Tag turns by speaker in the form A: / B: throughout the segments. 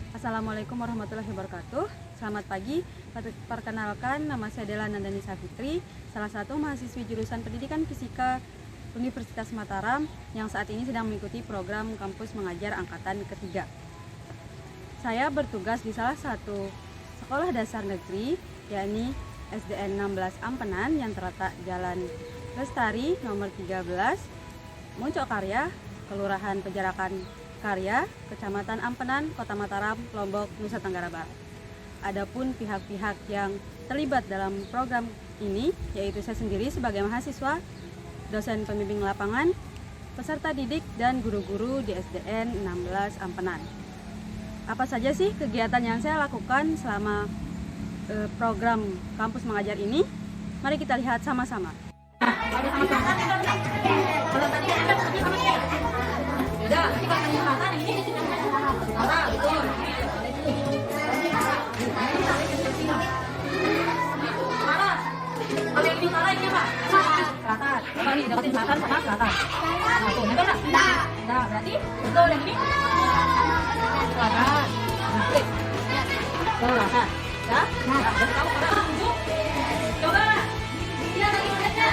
A: Assalamualaikum warahmatullahi wabarakatuh. Selamat pagi. Perkenalkan, nama saya Dela Nandani Safitri, salah satu mahasiswi jurusan Pendidikan Fisika Universitas Mataram yang saat ini sedang mengikuti program kampus mengajar angkatan ketiga. Saya bertugas di salah satu sekolah dasar negeri, yakni SDN 16 Ampenan yang terletak Jalan Lestari nomor 13, Moncokarya, Kelurahan Penjarakan Karya, Kecamatan Ampenan, Kota Mataram, Lombok, Nusa Tenggara Barat. Adapun pihak-pihak yang terlibat dalam program ini, yaitu saya sendiri sebagai mahasiswa, dosen pembimbing lapangan, peserta didik, dan guru-guru di SDN 16 Ampenan. Apa saja sih kegiatan yang saya lakukan selama program kampus mengajar ini? Mari kita lihat sama-sama.
B: Kalau yang di utara ini apa? Selatan. Coba nih deketin selatan sama selatan. Nah, tuh, nempel nggak? Nah, berarti betul yang ini? Selatan. Nah, klik. Selatan. Ya? Nah, berarti kamu pada tunjuk. Coba. Dia lagi ngeliatnya.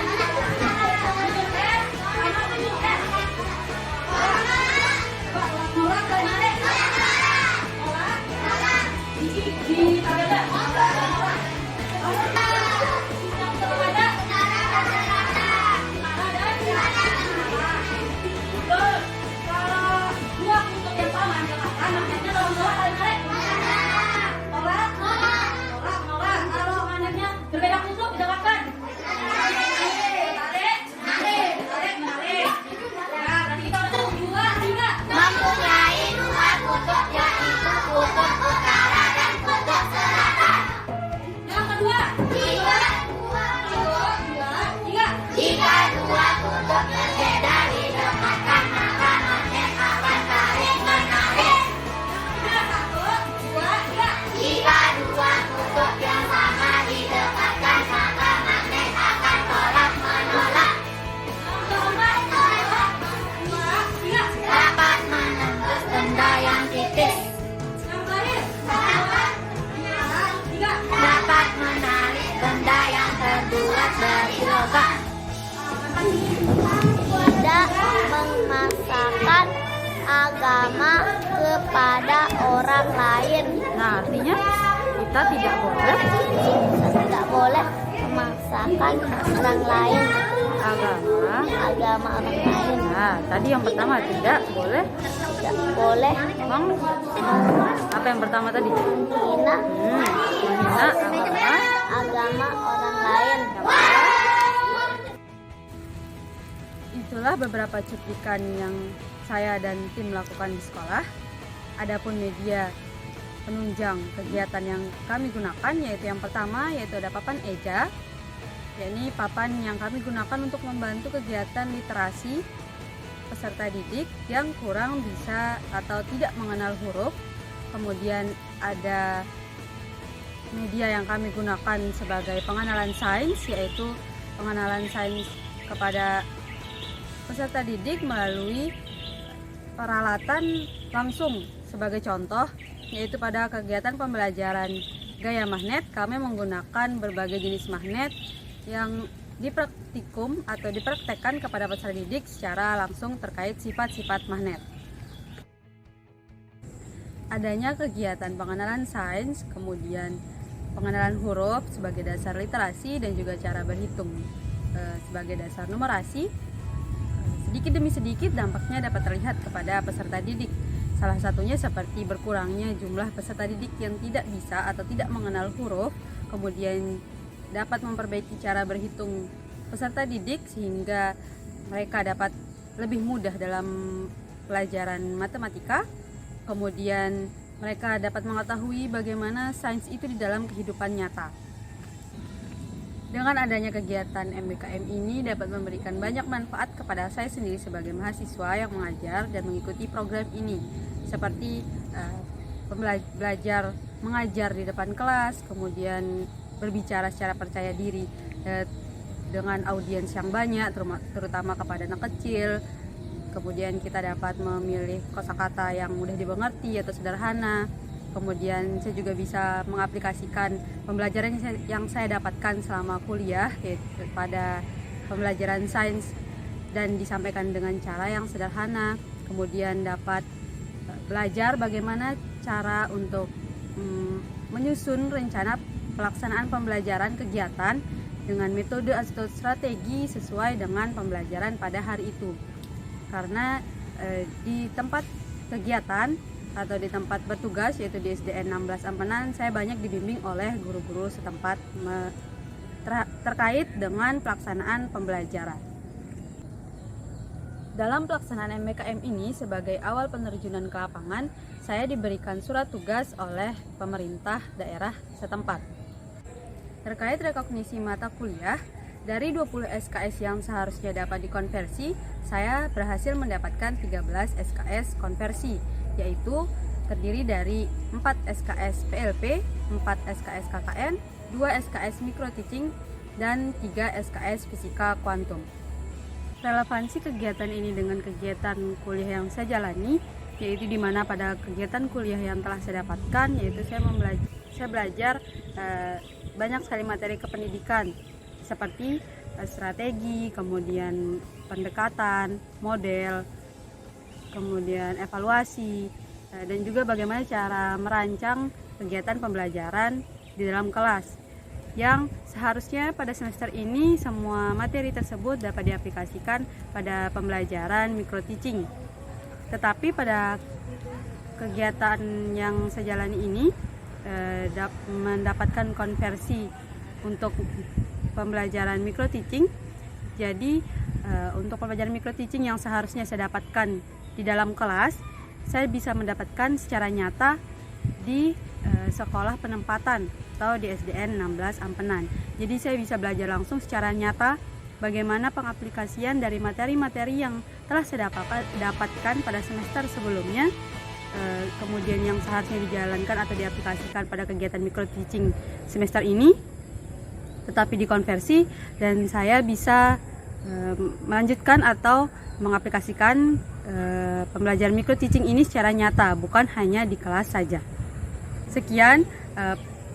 C: Tidak memaksakan agama kepada orang lain.
A: Nah, artinya kita tidak boleh
C: Memaksakan orang lain, agama orang lain.
A: Nah, tadi yang pertama tidak boleh apa yang pertama tadi?
C: menghina
A: Menghina
C: agama orang lain.
A: Itulah beberapa cuplikan yang saya dan tim lakukan di sekolah. Adapun media penunjang kegiatan yang kami gunakan, yaitu yang pertama yaitu ada papan eja, yakni papan yang kami gunakan untuk membantu kegiatan literasi peserta didik yang kurang bisa atau tidak mengenal huruf. Kemudian ada media yang kami gunakan sebagai pengenalan sains, yaitu pengenalan sains kepada peserta didik melalui peralatan langsung. Sebagai contoh, yaitu pada kegiatan pembelajaran gaya magnet, kami menggunakan berbagai jenis magnet yang dipraktikum atau dipraktekkan kepada peserta didik secara langsung terkait sifat-sifat magnet. Adanya kegiatan pengenalan sains, kemudian pengenalan huruf sebagai dasar literasi, dan juga cara berhitung sebagai dasar numerasi. Sedikit demi sedikit dampaknya dapat terlihat kepada peserta didik. Salah satunya seperti berkurangnya jumlah peserta didik yang tidak bisa atau tidak mengenal huruf, kemudian dapat memperbaiki cara berhitung peserta didik sehingga mereka dapat lebih mudah dalam pelajaran matematika. Kemudian mereka dapat mengetahui bagaimana sains itu di dalam kehidupan nyata. Dengan adanya kegiatan MBKM ini dapat memberikan banyak manfaat kepada saya sendiri sebagai mahasiswa yang mengajar dan mengikuti program ini, seperti belajar mengajar di depan kelas, kemudian berbicara secara percaya diri dengan audiens yang banyak, terutama kepada anak kecil. Kemudian kita dapat memilih kosakata yang mudah dimengerti atau sederhana. Kemudian saya juga bisa mengaplikasikan pembelajaran yang saya dapatkan selama kuliah, yaitu pada pembelajaran sains, dan disampaikan dengan cara yang sederhana. Kemudian dapat belajar bagaimana cara untuk menyusun rencana pelaksanaan pembelajaran kegiatan dengan metode atau strategi sesuai dengan pembelajaran pada hari itu. Karena di tempat kegiatan atau di tempat bertugas, yaitu di SDN 16 Ampenan, saya banyak dibimbing oleh guru-guru setempat terkait dengan pelaksanaan pembelajaran. Dalam pelaksanaan MBKM ini, sebagai awal penerjunan ke lapangan, saya diberikan surat tugas oleh pemerintah daerah setempat. Terkait rekognisi mata kuliah, dari 20 SKS yang seharusnya dapat dikonversi, saya berhasil mendapatkan 13 SKS konversi, yaitu terdiri dari 4 SKS PLP, 4 SKS KKN, 2 SKS Micro Teaching, dan 3 SKS Fisika Kuantum. Relevansi kegiatan ini dengan kegiatan kuliah yang saya jalani, yaitu di mana pada kegiatan kuliah yang telah saya dapatkan, yaitu saya belajar banyak sekali materi kependidikan seperti strategi, kemudian pendekatan, model, kemudian evaluasi, dan juga bagaimana cara merancang kegiatan pembelajaran di dalam kelas, yang seharusnya pada semester ini semua materi tersebut dapat diaplikasikan pada pembelajaran micro teaching. Tetapi pada kegiatan yang saya jalani ini mendapatkan konversi untuk pembelajaran micro teaching. Jadi untuk pembelajaran micro teaching yang seharusnya saya dapatkan di dalam kelas, saya bisa mendapatkan secara nyata di sekolah penempatan atau di SDN 16 Ampenan. Jadi saya bisa belajar langsung secara nyata bagaimana pengaplikasian dari materi-materi yang telah saya dapatkan pada semester sebelumnya, kemudian yang seharusnya dijalankan atau diaplikasikan pada kegiatan micro teaching semester ini, tetapi dikonversi, dan saya bisa melanjutkan atau mengaplikasikan pembelajaran micro teaching ini secara nyata, bukan hanya di kelas saja. Sekian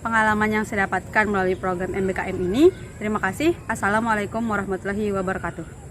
A: pengalaman yang saya dapatkan melalui program MBKM ini. Terima kasih. Assalamualaikum warahmatullahi wabarakatuh.